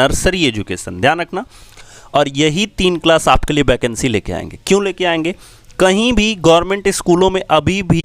Nursery education, ध्यान रखना। और यही 3 क्लास आपके लिए वैकेंसी लेके आएंगे। क्यों लेके आएंगे? कहीं भी गवर्नमेंट स्कूलों में अभी भी।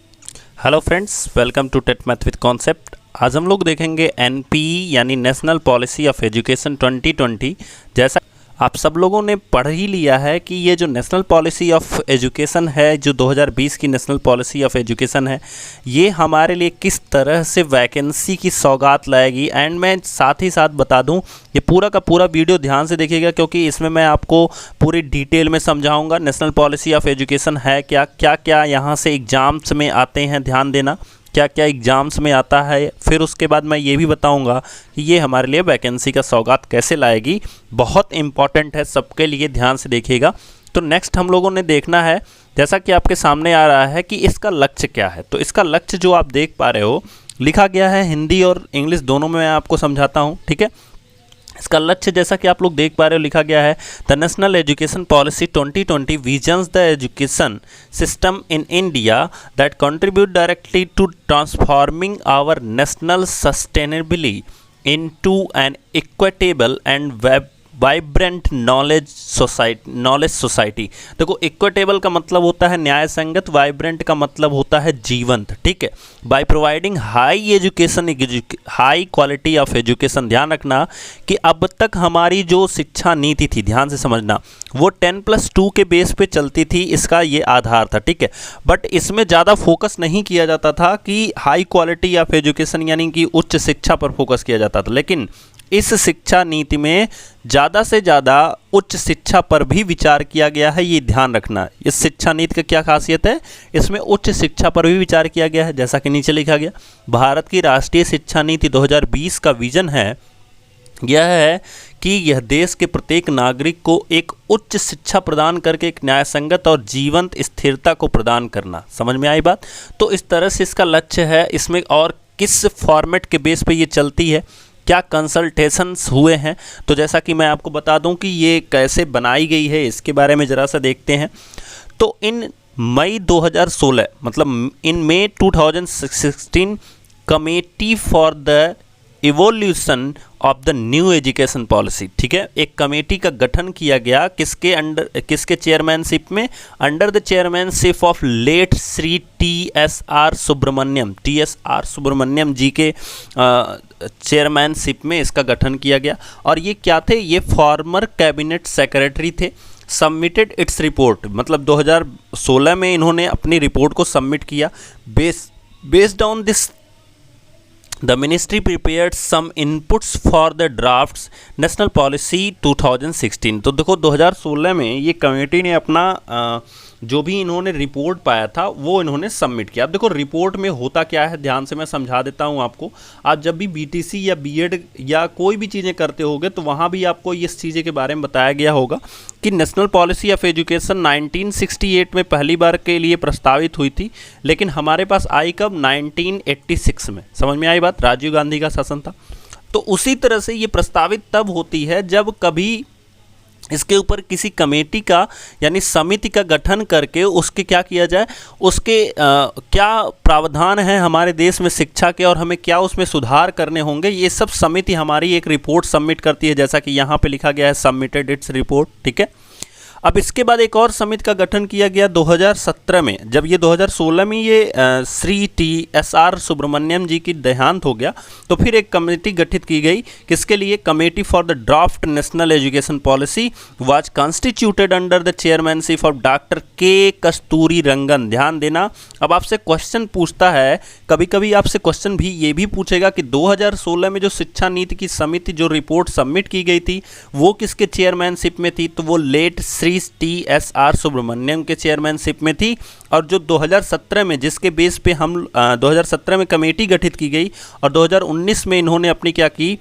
Hello friends, welcome to TET math with concept. आज हम लोग देखेंगे एनपीई यानी नेशनल पॉलिसी ऑफ एजुकेशन 2020। जैसा आप सब लोगों ने पढ़ ही लिया है कि ये जो नेशनल पॉलिसी ऑफ एजुकेशन है, जो 2020 की नेशनल पॉलिसी ऑफ एजुकेशन है, ये हमारे लिए किस तरह से वैकेंसी की सौगात लाएगी। एंड मैं साथ ही साथ बता दूं, ये पूरा का पूरा वीडियो ध्यान से देखिएगा, क्योंकि इसमें मैं आपको पूरी डिटेल में समझाऊंगा नेशनल पॉलिसी ऑफ एजुकेशन है क्या, क्या क्या यहाँ से एग्जाम्स में आते हैं, ध्यान देना क्या क्या एग्ज़ाम्स में आता है। फिर उसके बाद मैं ये भी बताऊंगा कि ये हमारे लिए वैकेंसी का सौगात कैसे लाएगी। बहुत इंपॉर्टेंट है सबके लिए, ध्यान से देखिएगा। तो नेक्स्ट हम लोगों ने देखना है, जैसा कि आपके सामने आ रहा है कि इसका लक्ष्य क्या है। तो इसका लक्ष्य जो आप देख पा रहे हो लिखा गया है, हिंदी और इंग्लिश दोनों में मैं आपको समझाता हूँ, ठीक है। इसका लक्ष्य जैसा कि आप लोग देख पा रहे हो लिखा गया है, the national education policy 2020 visions the education system in India that contribute directly to transforming our national sustainability into an equitable and vibrant knowledge society. देखो, इक्विटेबल का मतलब होता है न्याय संगत, वाइब्रेंट का मतलब होता है जीवंत, ठीक है। By providing high quality of education. ध्यान रखना कि अब तक हमारी जो शिक्षा नीति थी, ध्यान से समझना, वो 10+2 के बेस पे चलती थी, इसका ये आधार था, ठीक है। बट इसमें ज़्यादा फोकस नहीं किया जाता था कि हाई क्वालिटी ऑफ एजुकेशन यानी कि उच्च शिक्षा पर फोकस किया जाता था, लेकिन इस शिक्षा नीति में ज़्यादा से ज़्यादा उच्च शिक्षा पर भी विचार किया गया है। ये ध्यान रखना, इस शिक्षा नीति का क्या खासियत है, इसमें उच्च शिक्षा पर भी विचार किया गया है। जैसा कि नीचे लिखा गया, भारत की राष्ट्रीय शिक्षा नीति 2020 का विजन है, यह है कि यह देश के प्रत्येक नागरिक को एक उच्च शिक्षा प्रदान करके एक न्यायसंगत और जीवंत स्थिरता को प्रदान करना। समझ में आई बात? तो इस तरह से इसका लक्ष्य है। इसमें और किस फॉर्मेट के बेस पे ये चलती है, क्या कंसल्टेशंस हुए हैं, तो जैसा कि मैं आपको बता दूं कि ये कैसे बनाई गई है, इसके बारे में ज़रा सा देखते हैं। तो इन मई 2016 मतलब इन मई 2016 committee for the evolution of the new education policy, ठीक है, एक कमेटी का गठन किया गया। किसके चेयरमैनशिप में? Under the chairmanship of late Shri TSR Subramaniam ji के चेयरमैनशिप में इसका गठन किया गया। और ये क्या थे? ये फॉर्मर कैबिनेट सेक्रेटरी थे। सबमिटेड इट्स रिपोर्ट, मतलब 2016 में इन्होंने अपनी रिपोर्ट को सबमिट किया। Based on this the ministry prepared some inputs for the drafts national policy 2016। तो देखो, 2016 में ये कमेटी ने अपना जो भी इन्होंने रिपोर्ट पाया था वो इन्होंने सबमिट किया। अब देखो, रिपोर्ट में होता क्या है, ध्यान से मैं समझा देता हूँ आपको। आप जब भी BTC या BEd या कोई भी चीज़ें करते होगे तो वहाँ भी आपको इस चीज़ें के बारे में बताया गया होगा कि नेशनल पॉलिसी ऑफ एजुकेशन 1968 में पहली बार के लिए प्रस्तावित हुई थी, लेकिन हमारे पास आई कब? 1986 में। समझ में आई बात? राजीव गांधी का शासन था। तो उसी तरह से ये प्रस्तावित तब होती है जब कभी इसके ऊपर किसी कमेटी का यानी समिति का गठन करके उसके क्या किया जाए, उसके क्या प्रावधान है हमारे देश में शिक्षा के और हमें क्या उसमें सुधार करने होंगे, ये सब समिति हमारी एक रिपोर्ट सबमिट करती है। जैसा कि यहाँ पे लिखा गया है, सबमिटेड इट्स रिपोर्ट, ठीक है। अब इसके बाद एक और समिति का गठन किया गया 2017 में। जब ये 2016 में ये श्री TSR सुब्रमण्यम जी की देहांत हो गया, तो फिर एक कमेटी गठित की गई। किसके लिए? Committee for the draft national education policy was constituted under the chairmanship of doctor K कस्तूरी रंगन। ध्यान देना, अब आपसे क्वेश्चन पूछता है, कभी कभी आपसे क्वेश्चन भी ये भी पूछेगा कि 2016 में जो शिक्षा नीति की समिति जो रिपोर्ट सबमिट की गई थी वो किसके चेयरमैनशिप में थी? तो वो लेट श्री TSR सुब्रमण्यम के चेयरमैनशिप में थी। और जो 2017 में जिसके बेस पे हम 2017 में कमेटी गठित की गई और 2019 में इन्होंने अपनी क्या की,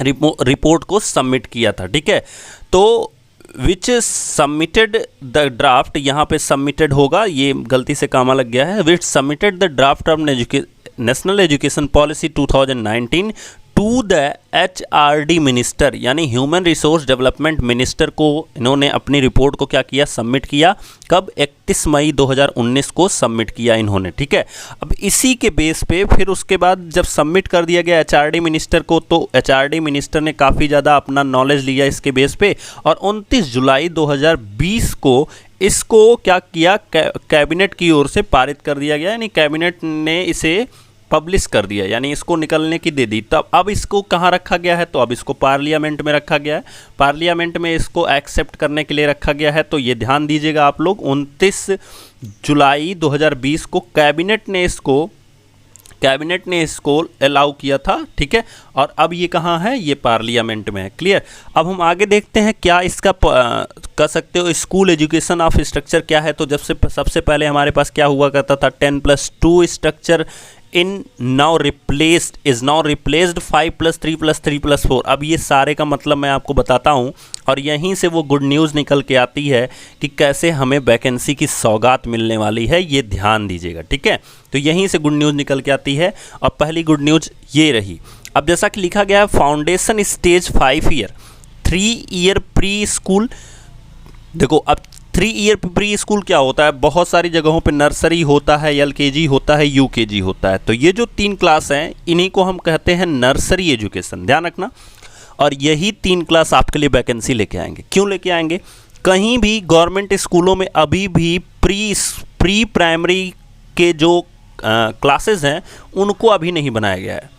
रिपोर्ट को सबमिट किया था, ठीक है। तो विच सबमिटेड द ड्राफ्ट, यहाँ पे सबमिटेड होगा, ये गलती से कामा लग गया है, which submitted the draft of national education policy 2019 to the HRD minister, यानी ह्यूमन रिसोर्स डेवलपमेंट मिनिस्टर को इन्होंने अपनी रिपोर्ट को क्या किया, सबमिट किया। कब? 31 मई 2019 को सबमिट किया इन्होंने, ठीक है। अब इसी के बेस पे फिर उसके बाद जब सबमिट कर दिया गया HRD मिनिस्टर को, तो HRD मिनिस्टर ने काफ़ी ज़्यादा अपना नॉलेज लिया इसके बेस पे, और 29 जुलाई 2020 को इसको क्या किया, कैबिनेट की ओर से पारित कर दिया गया, यानी कैबिनेट ने इसे पब्लिश कर दिया, यानी इसको निकलने की दे दी। तब अब इसको कहाँ रखा गया है, तो अब इसको पार्लियामेंट में रखा गया है, पार्लियामेंट में इसको एक्सेप्ट करने के लिए रखा गया है। तो ये ध्यान दीजिएगा आप लोग, 29 जुलाई 2020 को कैबिनेट ने इसको अलाउ किया था, ठीक है। और अब ये कहाँ है, ये पार्लियामेंट में है। क्लियर। अब हम आगे देखते हैं क्या इसका कह सकते हो स्कूल एजुकेशन ऑफ स्ट्रक्चर क्या है। तो जब से सबसे पहले हमारे पास क्या हुआ करता था, 10+2 स्ट्रक्चर इज नाउ रिप्लेस्ड 5+3+3+4। अब ये सारे का मतलब मैं आपको बताता हूँ, और यहीं से वो गुड न्यूज़ निकल के आती है कि कैसे हमें वैकेंसी की सौगात मिलने वाली है, ये ध्यान दीजिएगा, ठीक है। तो यहीं से गुड न्यूज़ निकल के आती है, और पहली गुड न्यूज़ ये रही। अब जैसा कि लिखा गया है, foundation stage 5 year 3 year pre school. देखो अब 3 ईयर प्री स्कूल क्या होता है, बहुत सारी जगहों पे नर्सरी होता है, LKG होता है, UKG होता है। तो ये जो 3 क्लास हैं, इन्हीं को हम कहते हैं नर्सरी एजुकेशन, ध्यान रखना। और यही 3 क्लास आपके लिए वैकेंसी लेके आएंगे। क्यों लेके आएंगे? कहीं भी गवर्नमेंट स्कूलों में अभी भी प्री प्राइमरी के जो क्लासेस हैं उनको अभी नहीं बनाया गया है,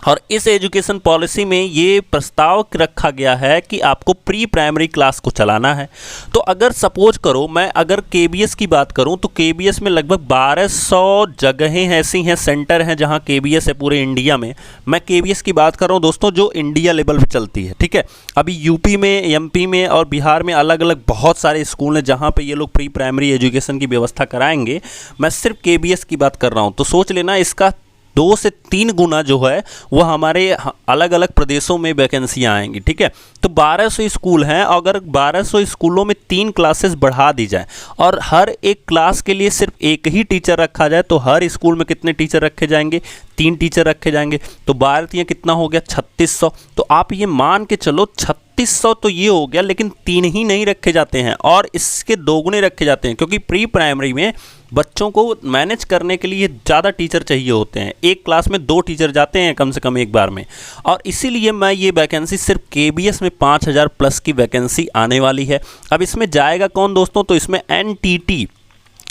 और इस एजुकेशन पॉलिसी में ये प्रस्ताव रखा गया है कि आपको प्री प्राइमरी क्लास को चलाना है। तो अगर सपोज करो, मैं अगर KBS की बात करूं, तो KBS में लगभग 1200 जगहें ऐसी हैं, सेंटर हैं जहां KBS है पूरे इंडिया में। मैं KBS की बात कर रहा हूं दोस्तों, जो इंडिया लेवल पे चलती है, ठीक है। अभी UP में, MP में और बिहार में अलग अलग बहुत सारे स्कूल हैं जहाँ पर ये लोग प्री प्राइमरी एजुकेशन की व्यवस्था कराएंगे। मैं सिर्फ KBS की बात कर रहा हूँ, तो सोच लेना इसका 2 से 3 गुना जो है वो हमारे अलग अलग प्रदेशों में वैकेंसियाँ आएंगी, ठीक है। तो 1200 स्कूल हैं, अगर 1200 स्कूलों में 3 क्लासेस बढ़ा दी जाए और हर एक क्लास के लिए सिर्फ एक ही टीचर रखा जाए, तो हर स्कूल में कितने टीचर रखे जाएंगे, 3 टीचर रखे जाएंगे। तो 12 कितना हो गया, 3600। तो आप ये मान के चलो 3600 तो ये हो गया, लेकिन 3 ही नहीं रखे जाते हैं और इसके 2 गुने रखे जाते हैं, क्योंकि प्री प्राइमरी में बच्चों को मैनेज करने के लिए ज़्यादा टीचर चाहिए होते हैं। एक क्लास में 2 टीचर जाते हैं कम से कम एक बार में, और इसीलिए मैं ये वैकेंसी सिर्फ KBS में 5000 प्लस की वैकेंसी आने वाली है। अब इसमें जाएगा कौन दोस्तों, तो इसमें NTT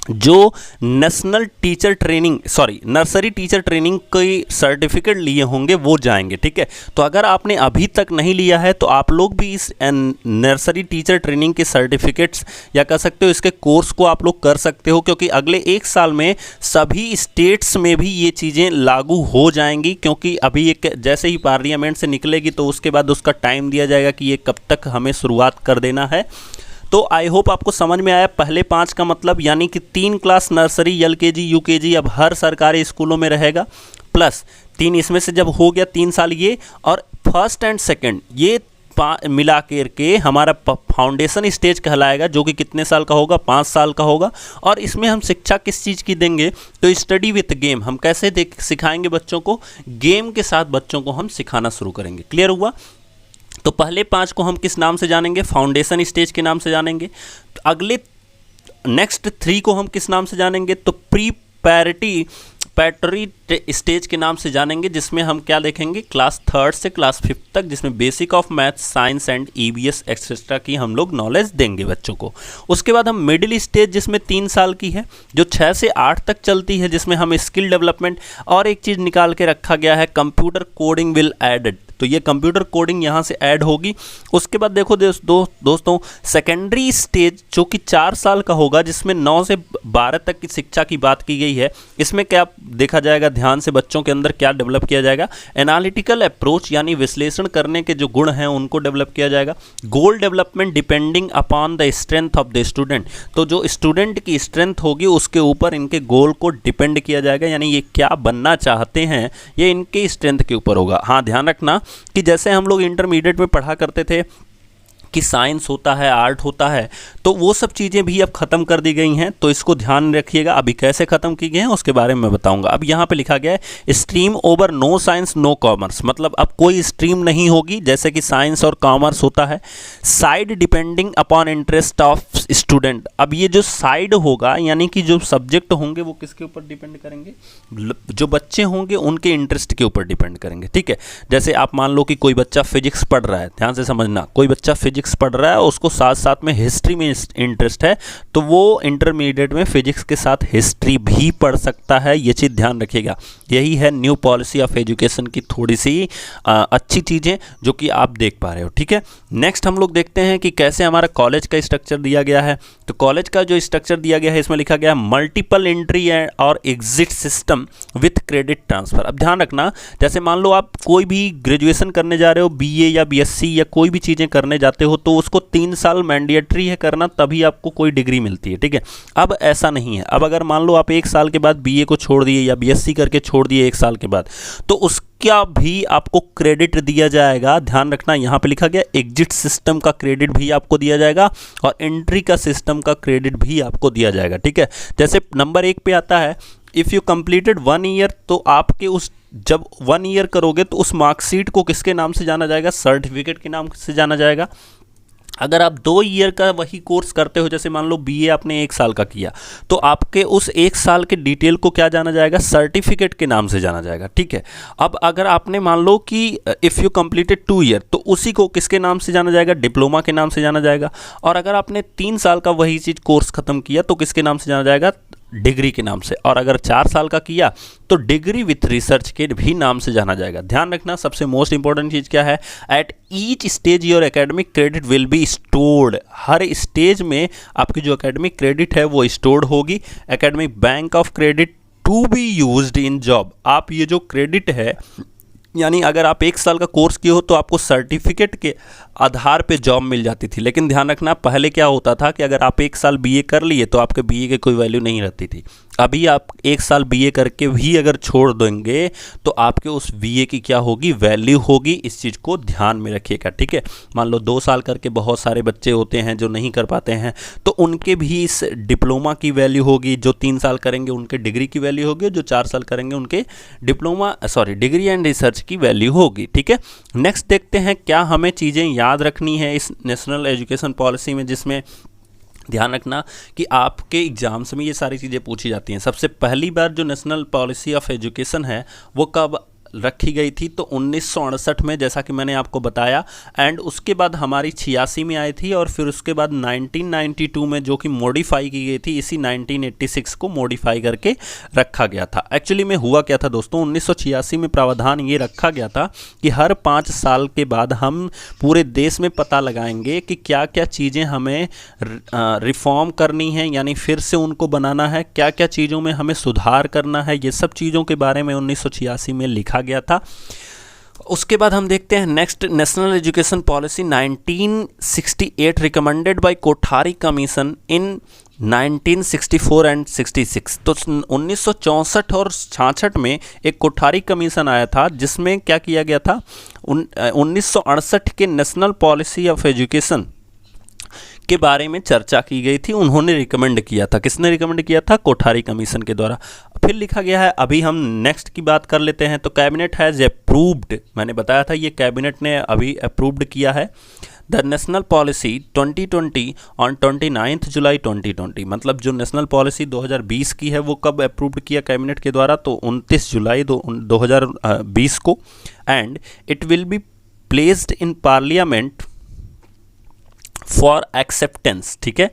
जो नर्सरी टीचर ट्रेनिंग की सर्टिफिकेट लिए होंगे वो जाएंगे, ठीक है। तो अगर आपने अभी तक नहीं लिया है तो आप लोग भी इस नर्सरी टीचर ट्रेनिंग के सर्टिफिकेट्स या कह सकते हो इसके कोर्स को आप लोग कर सकते हो, क्योंकि अगले 1 साल में सभी स्टेट्स में भी ये चीज़ें लागू हो जाएंगी। क्योंकि अभी एक जैसे ही पार्लियामेंट से निकलेगी तो उसके बाद उसका टाइम दिया जाएगा कि ये कब तक हमें शुरुआत कर देना है। तो आई होप आपको समझ में आया पहले 5 का मतलब, यानी कि 3 क्लास नर्सरी, LKG, UKG अब हर सरकारी स्कूलों में रहेगा, प्लस 3 इसमें से जब हो गया 3 साल ये, और फर्स्ट एंड सेकंड ये मिला के हमारा फाउंडेशन स्टेज कहलाएगा, जो कि कितने साल का होगा, 5 साल का होगा। और इसमें हम शिक्षा किस चीज़ की देंगे, तो स्टडी विथ गेम। हम कैसे सिखाएंगे बच्चों को, गेम के साथ बच्चों को हम सिखाना शुरू करेंगे। क्लियर हुआ? तो पहले 5 को हम किस नाम से जानेंगे, फाउंडेशन स्टेज के नाम से जानेंगे। तो अगले नेक्स्ट 3 को हम किस नाम से जानेंगे, तो प्रीपैरेटरी स्टेज के नाम से जानेंगे, जिसमें हम क्या देखेंगे, क्लास 3 से क्लास 5 तक, जिसमें basic of maths, science and EVS etcetera की हम लोग नॉलेज देंगे बच्चों को। उसके बाद हम मिडिल स्टेज, जिसमें 3 साल की है, जो 6 से 8 तक चलती है, जिसमें हम स्किल डेवलपमेंट और एक चीज़ निकाल के रखा गया है, कंप्यूटर कोडिंग विल एडेड। तो ये कंप्यूटर कोडिंग यहाँ से ऐड होगी। उसके बाद देखो दोस्तों सेकेंडरी स्टेज जो कि 4 साल का होगा, जिसमें 9 से 12 तक की शिक्षा की बात की गई है। इसमें क्या देखा जाएगा, ध्यान से बच्चों के अंदर क्या डेवलप किया जाएगा, एनालिटिकल अप्रोच यानी विश्लेषण करने के जो गुण हैं उनको डेवलप किया जाएगा। Goal development depending upon the strength of the student, तो जो स्टूडेंट की स्ट्रेंथ होगी उसके ऊपर इनके गोल को डिपेंड किया जाएगा, यानी ये क्या बनना चाहते हैं ये इनके स्ट्रेंथ के ऊपर होगा। हाँ ध्यान रखना कि जैसे हम लोग इंटरमीडिएट में पढ़ा करते थे कि साइंस होता है, आर्ट होता है, तो वो सब चीज़ें भी अब ख़त्म कर दी गई हैं। तो इसको ध्यान रखिएगा। अभी कैसे ख़त्म की गई हैं उसके बारे में मैं बताऊंगा। अब यहाँ पे लिखा गया है stream over no science no commerce, मतलब अब कोई स्ट्रीम नहीं होगी जैसे कि साइंस और कॉमर्स होता है। Side depending upon interest of student, अब ये जो साइड होगा यानी कि जो सब्जेक्ट होंगे वो किसके ऊपर डिपेंड करेंगे, जो बच्चे होंगे उनके इंटरेस्ट के ऊपर डिपेंड करेंगे। ठीक है, जैसे आप मान लो कि कोई बच्चा फिजिक्स पढ़ रहा है, ध्यान से समझना, कोई बच्चा फिजिक्स पढ़ रहा है और उसको साथ साथ में हिस्ट्री में इंटरेस्ट है, तो वो इंटरमीडिएट में फिजिक्स के साथ हिस्ट्री भी पढ़ सकता है। ये चीज़ ध्यान रखिएगा। यही है न्यू पॉलिसी ऑफ एजुकेशन की थोड़ी सी अच्छी चीज़ें जो कि आप देख पा रहे हो। ठीक है, नेक्स्ट हम लोग देखते हैं कि कैसे हमारा कॉलेज का स्ट्रक्चर दिया गया है। तो कॉलेज का जो स्ट्रक्चर दिया गया है इसमें लिखा गया है मल्टीपल एंट्री और exit system with credit transfer. अब ध्यान रखना, जैसे मान लो आप कोई भी ग्रेजुएशन करने जा रहे हो, बीए या बीएससी या कोई भी चीज़ें करने जाते हो, तो उसको 3 साल मैंडेटरी है करना, तभी आपको कोई डिग्री मिलती है। ठीक है, अब ऐसा नहीं है। अब अगर मान लो आप 1 साल के बाद बीए को छोड़ दिए या बीएससी करके छोड़ दिए 1 साल के बाद, तो उसका भी आपको क्रेडिट दिया जाएगा। ध्यान रखना, यहाँ पे लिखा गया एग्जिट सिस्टम का क्रेडिट भी आपको दिया जाएगा और एंट्री का सिस्टम का क्रेडिट भी आपको दिया जाएगा। ठीक है, जैसे नंबर 1 पे आता है इफ़ यू कंप्लीटेड 1 ईयर, तो आपके उस जब 1 ईयर करोगे तो उस मार्कशीट को किसके नाम से जाना जाएगा, सर्टिफिकेट के नाम से जाना जाएगा। अगर आप 2 ईयर का वही कोर्स करते हो, जैसे मान लो बीए आपने 1 साल का किया, तो आपके उस 1 साल के डिटेल को क्या जाना जाएगा, सर्टिफिकेट के नाम से जाना जाएगा। ठीक है, अब अगर आपने मान लो कि इफ़ यू कंप्लीटेड 2 ईयर, तो उसी को किसके नाम से जाना जाएगा, डिप्लोमा के नाम से जाना जाएगा। और अगर आपने 3 साल का वही चीज़ कोर्स खत्म किया तो किसके नाम से जाना जाएगा, डिग्री के नाम से। और अगर 4 साल का किया तो डिग्री विथ रिसर्च के भी नाम से जाना जाएगा। ध्यान रखना, सबसे मोस्ट इंपॉर्टेंट चीज़ क्या है, at each stage your academic credit will be stored. हर स्टेज में आपकी जो एकेडमिक क्रेडिट है वो स्टोर्ड होगी। Academic bank of credit to be used in job. आप ये जो क्रेडिट है, यानी अगर आप 1 साल का कोर्स किए हो तो आपको सर्टिफिकेट के आधार पे जॉब मिल जाती थी। लेकिन ध्यान रखना, पहले क्या होता था कि अगर आप 1 साल बीए कर लिए तो आपके बीए की कोई वैल्यू नहीं रहती थी। अभी आप 1 साल बीए करके भी अगर छोड़ देंगे तो आपके उस बीए की क्या होगी, वैल्यू होगी। इस चीज़ को ध्यान में रखिएगा। ठीक है, मान लो 2 साल करके बहुत सारे बच्चे होते हैं जो नहीं कर पाते हैं, तो उनके भी इस डिप्लोमा की वैल्यू होगी। जो 3 साल करेंगे उनके डिग्री की वैल्यू होगी, जो 4 साल करेंगे उनके डिग्री एंड रिसर्च की वैल्यू होगी। ठीक है, नेक्स्ट देखते हैं क्या हमें चीज़ें याद रखनी है इस नेशनल एजुकेशन पॉलिसी में, जिसमें ध्यान रखना कि आपके एग्जाम्स में ये सारी चीज़ें पूछी जाती हैं। सबसे पहली बार जो नेशनल पॉलिसी ऑफ एजुकेशन है वो कब रखी गई थी, तो 1968 में, जैसा कि मैंने आपको बताया। एंड उसके बाद हमारी 86 में आई थी और फिर उसके बाद 1992 में जो कि मॉडिफाई की गई थी, इसी 1986 को मॉडिफाई करके रखा गया था। एक्चुअली में हुआ क्या था दोस्तों, 1986 में प्रावधान ये रखा गया था कि हर 5 साल के बाद हम पूरे देश में पता लगाएंगे कि क्या क्या चीज़ें हमें रिफॉर्म करनी है, यानी फिर से उनको बनाना है, क्या क्या चीज़ों में हमें सुधार करना है। ये सब चीज़ों के बारे में 1986 में लिखा गया था। उसके बाद हम देखते हैं next, national education policy 1968 recommended by Kothari commission in 1964 and 66। तो 1964 और 66 में एक कोठारी कमीशन आया था जिसमें क्या किया गया था, 1968 के नेशनल पॉलिसी ऑफ एजुकेशन के बारे में चर्चा की गई थी। उन्होंने रिकमेंड किया था, किसने रिकमेंड किया था, कोठारी कमीशन के द्वारा। फिर लिखा गया है, अभी हम नेक्स्ट की बात कर लेते हैं। तो कैबिनेट हैज़ अप्रूव्ड, मैंने बताया था ये कैबिनेट ने अभी अप्रूव्ड किया है द नेशनल पॉलिसी 2020 ऑन 29 जुलाई 2020। मतलब जो नेशनल पॉलिसी 2020 की है वो कब अप्रूव्ड किया कैबिनेट के द्वारा, तो 29 जुलाई 2020 को। And it will be placed in parliament for acceptance. ठीक है,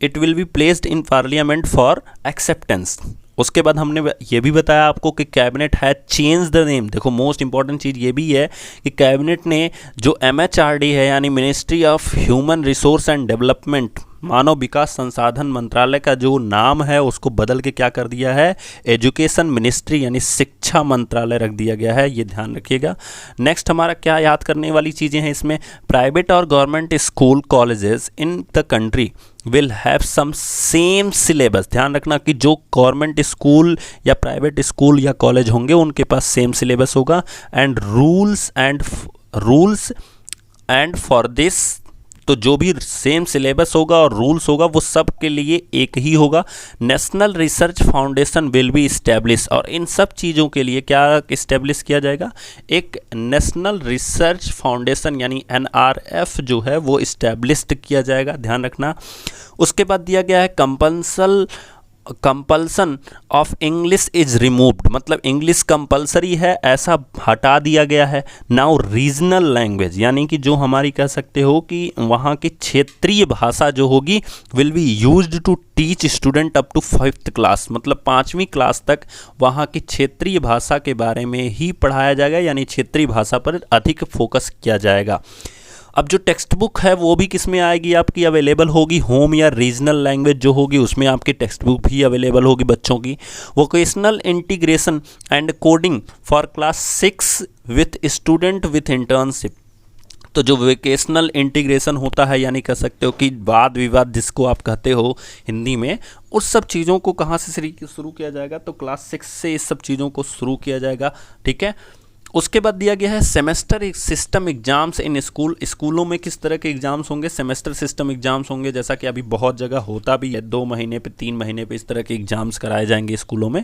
it will be placed in parliament for acceptance. उसके बाद हमने ये भी बताया आपको कि कैबिनेट है चेंज द नेम। देखो मोस्ट इंपॉर्टेंट चीज़ ये भी है कि कैबिनेट ने जो MHRD है यानी ministry of human resource and development, मानव विकास संसाधन मंत्रालय का जो नाम है उसको बदल के क्या कर दिया है, एजुकेशन मिनिस्ट्री यानी शिक्षा मंत्रालय रख दिया गया है। ये ध्यान रखिएगा। नेक्स्ट हमारा क्या याद करने वाली चीज़ें हैं इसमें, प्राइवेट और government school colleges in the country will have some same syllabus. ध्यान रखना कि जो गवर्नमेंट स्कूल या प्राइवेट स्कूल या कॉलेज होंगे उनके पास सेम सिलेबस होगा। And rules and for this तो जो भी सेम सिलेबस होगा और रूल्स होगा वो सब के लिए एक ही होगा। National research foundation will be establish, और इन सब चीज़ों के लिए क्या इस्टेब्लिश किया जाएगा, एक नेशनल रिसर्च फाउंडेशन यानी NRF जो है वो इस्टेब्लिश्ड किया जाएगा, ध्यान रखना। उसके बाद दिया गया है compulsion of English is removed, मतलब इंग्लिश कंपलसरी है ऐसा हटा दिया गया है। नाउ रीजनल लैंग्वेज यानी कि जो हमारी कह सकते हो कि वहाँ की क्षेत्रीय भाषा जो होगी will be used to teach student up to 5th class, मतलब 5वीं क्लास तक वहाँ की क्षेत्रीय भाषा के बारे में ही पढ़ाया जाएगा, यानी क्षेत्रीय भाषा पर अधिक फोकस किया जाएगा। अब जो टेक्स्ट बुक है वो भी किस में आएगी, आपकी अवेलेबल होगी होम या रीजनल लैंग्वेज जो होगी उसमें आपकी टेक्स्ट बुक भी अवेलेबल होगी बच्चों की। Vocational integration and coding for class 6 with student with internship, तो जो वोकेशनल इंटीग्रेशन होता है यानी कह सकते हो कि वाद विवाद जिसको आप कहते हो हिंदी में, उस सब चीज़ों को कहाँ से शुरू किया जाएगा, तो क्लास 6 से इस सब चीज़ों को शुरू किया जाएगा, ठीक है। उसके बाद दिया गया है सेमेस्टर सिस्टम एग्जाम्स इन स्कूलों में किस तरह के एग्जाम्स होंगे, सेमेस्टर सिस्टम एग्जाम्स होंगे, जैसा कि अभी बहुत जगह होता भी है, 2 महीने पे 3 महीने पे इस तरह के एग्जाम्स कराए जाएंगे स्कूलों में।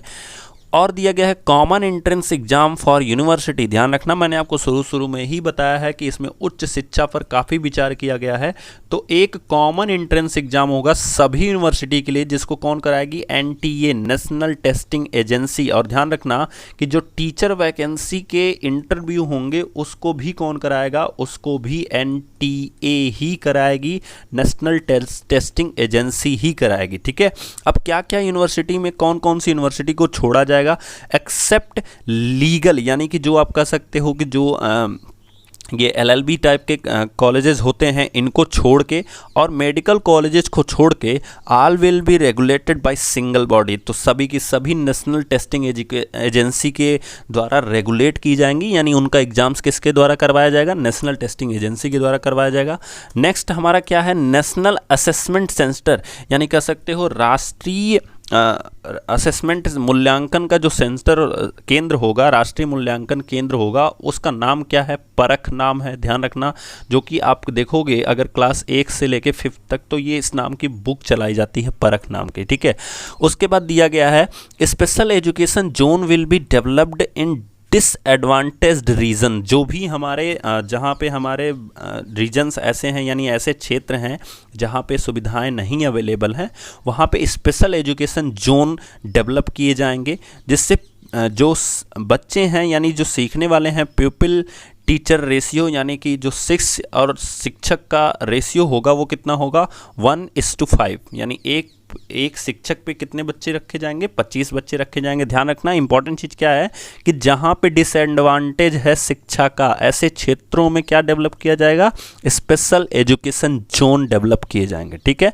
और दिया गया है common entrance exam for university, ध्यान रखना मैंने आपको शुरू में ही बताया है कि इसमें उच्च शिक्षा पर काफ़ी विचार किया गया है। तो एक कॉमन एंट्रेंस एग्जाम होगा सभी यूनिवर्सिटी के लिए, जिसको कौन कराएगी, NTA नेशनल टेस्टिंग एजेंसी। और ध्यान रखना कि जो टीचर वैकेंसी के इंटरव्यू होंगे उसको भी कौन कराएगा, उसको भी NTA ही कराएगी, नेशनल टेस्टिंग एजेंसी ही कराएगी, ठीक है। अब क्या क्या यूनिवर्सिटी में कौन कौन सी यूनिवर्सिटी को छोड़ा जाएगा, एक्सेप्ट लीगल, यानी कि जो आप कह सकते हो कि जो ये LLB टाइप के कॉलेजेस होते हैं इनको छोड़ के, और मेडिकल कॉलेजेस को छोड़ के, all will be regulated by single body, तो सभी की सभी नेशनल टेस्टिंग एजेंसी के द्वारा रेगुलेट की जाएंगी, यानी उनका एग्जाम्स किसके द्वारा करवाया जाएगा, नेशनल टेस्टिंग एजेंसी के द्वारा करवाया जाएगा। नेक्स्ट हमारा क्या है, नेशनल असेसमेंट सेंटर, यानी कह सकते हो राष्ट्रीय असेसमेंट मूल्यांकन का जो सेंटर केंद्र होगा, राष्ट्रीय मूल्यांकन केंद्र होगा, उसका नाम क्या है, परख नाम है, ध्यान रखना। जो कि आप देखोगे अगर क्लास 1 से लेके 5th तक तो ये इस नाम की बुक चलाई जाती है, परख नाम की, ठीक है। उसके बाद दिया गया है special education zone will be developed in disadvantaged region, जो भी हमारे जहाँ पे हमारे रीजन्स ऐसे हैं यानी ऐसे क्षेत्र हैं जहाँ पे सुविधाएं नहीं अवेलेबल हैं, वहाँ पे स्पेशल एजुकेशन जोन डेवलप किए जाएंगे, जिससे जो बच्चे हैं यानी जो सीखने वाले हैं, प्यूपिल टीचर रेशियो यानी कि जो 6 और शिक्षक का रेशियो होगा वो कितना होगा, 1:5, यानी एक शिक्षक पे कितने बच्चे रखे जाएंगे, 25 बच्चे रखे जाएंगे। ध्यान रखना इंपॉर्टेंट चीज़ क्या है कि जहाँ पे डिसएडवांटेज है शिक्षा का, ऐसे क्षेत्रों में क्या डेवलप किया जाएगा, स्पेशल एजुकेशन जोन डेवलप किए जाएंगे, ठीक है।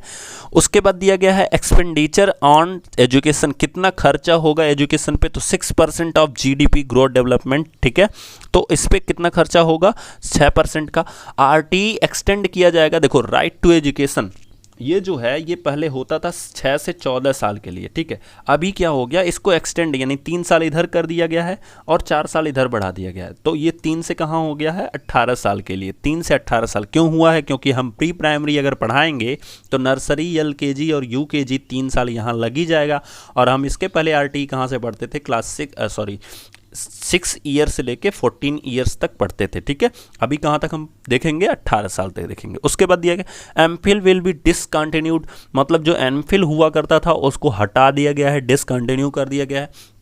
उसके बाद दिया गया है एक्सपेंडिचर ऑन एजुकेशन, कितना खर्चा होगा एजुकेशन पे, तो 6% ऑफ GDP ग्रोथ डेवलपमेंट, ठीक है। तो इस पर कितना खर्चा होगा, 6% का। RT एक्सटेंड किया जाएगा, देखो राइट टू एजुकेशन ये जो है ये पहले होता था 6 से 14 साल के लिए, ठीक है। अभी क्या हो गया, इसको एक्सटेंड यानी 3 साल इधर कर दिया गया है और 4 साल इधर बढ़ा दिया गया है, तो ये 3 से कहाँ हो गया है, 18 साल के लिए। 3 से 18 साल क्यों हुआ है, क्योंकि हम प्री प्राइमरी अगर पढ़ाएंगे तो नर्सरी, LKG और UKG 3 साल यहाँ लग ही जाएगा, और हम इसके पहले RT कहाँ से पढ़ते थे, क्लास 6 ईयर से लेके 14 ईयर्स तक पढ़ते थे, ठीक है। अभी कहाँ तक हम देखेंगे, 18 साल तक देखेंगे। उसके बाद दिया गया MPhil विल बी डिसकंटिन्यूड, मतलब जो MPhil हुआ करता था उसको हटा दिया गया है, डिसकंटिन्यू कर दिया गया है।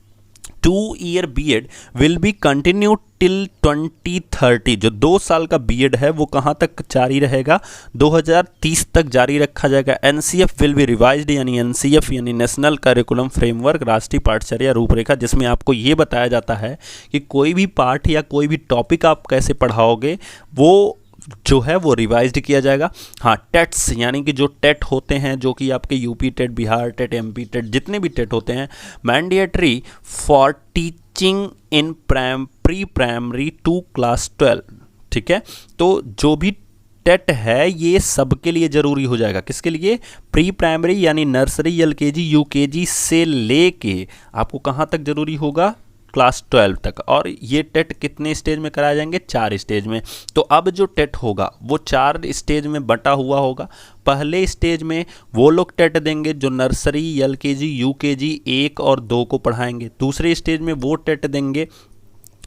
2-year BEd will be continued till 2030, जो 2 साल का BEd है वो कहाँ तक जारी रहेगा, 2030 तक जारी रखा जाएगा। NCF विल बी रिवाइज्ड, यानी NCF यानी नेशनल करिकुलम फ्रेमवर्क, राष्ट्रीय पाठचर्या रूपरेखा, जिसमें आपको ये बताया जाता है कि कोई भी पाठ या कोई भी टॉपिक आप कैसे पढ़ाओगे वो जो है वो रिवाइज्ड किया जाएगा। हाँ, टेट्स यानी कि जो टेट होते हैं, जो कि आपके UP TET, Bihar TET, MP TET, जितने भी टेट होते हैं, mandatory for teaching in pre primary to class 12, ठीक है। तो जो भी टेट है ये सबके लिए ज़रूरी हो जाएगा, किसके लिए, प्री प्राइमरी यानी नर्सरी, LKG, UKG से लेके आपको कहाँ तक ज़रूरी होगा, क्लास 12 तक। और ये टेट कितने स्टेज में कराए जाएंगे? 4 स्टेज में। तो अब जो टेट होगा वो 4 स्टेज में बटा हुआ होगा। पहले स्टेज में वो लोग टेट देंगे जो नर्सरी, एलकेजी, यूकेजी 1 और 2 को पढ़ाएंगे। दूसरे स्टेज में वो टेट देंगे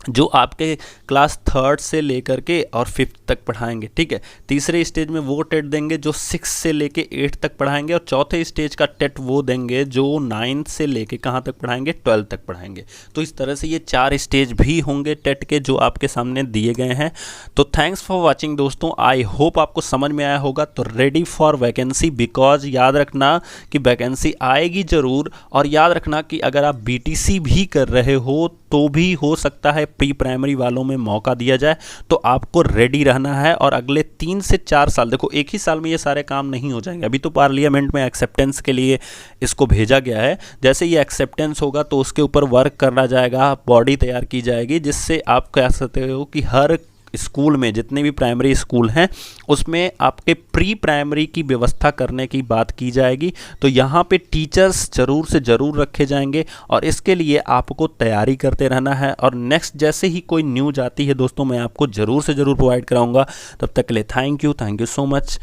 जो आपके क्लास 3rd से लेकर के और 5th तक पढ़ाएंगे, ठीक है। तीसरे स्टेज में वो टेट देंगे जो 6 से लेके 8 तक पढ़ाएंगे। और चौथे स्टेज का टेट वो देंगे जो 9th से लेके कहाँ तक पढ़ाएंगे? 12 तक पढ़ाएंगे। तो इस तरह से ये 4 स्टेज भी होंगे टेट के जो आपके सामने दिए गए हैं। तो थैंक्स फॉर वॉचिंग दोस्तों, आई होप आपको समझ में आया होगा। तो रेडी फॉर वैकेंसी, बिकॉज याद रखना कि वैकेंसी आएगी ज़रूर। और याद रखना कि अगर आप बीटीसी भी कर रहे हो तो भी हो सकता है प्री प्राइमरी वालों में मौका दिया जाए। तो आपको रेडी रहना है। और अगले 3 से 4 साल, देखो एक ही साल में ये सारे काम नहीं हो जाएंगे। अभी तो पार्लियामेंट में एक्सेप्टेंस के लिए इसको भेजा गया है। जैसे ये एक्सेप्टेंस होगा तो उसके ऊपर वर्क करना जाएगा, बॉडी तैयार की जाएगी, जिससे आप कह सकते हो कि हर स्कूल में, जितने भी प्राइमरी स्कूल हैं उसमें आपके प्री प्राइमरी की व्यवस्था करने की बात की जाएगी। तो यहाँ पे टीचर्स ज़रूर से ज़रूर रखे जाएंगे और इसके लिए आपको तैयारी करते रहना है। और नेक्स्ट जैसे ही कोई न्यूज़ आती है दोस्तों मैं आपको ज़रूर से ज़रूर प्रोवाइड कराऊंगा। तब तक के लिए थैंक यू सो मच।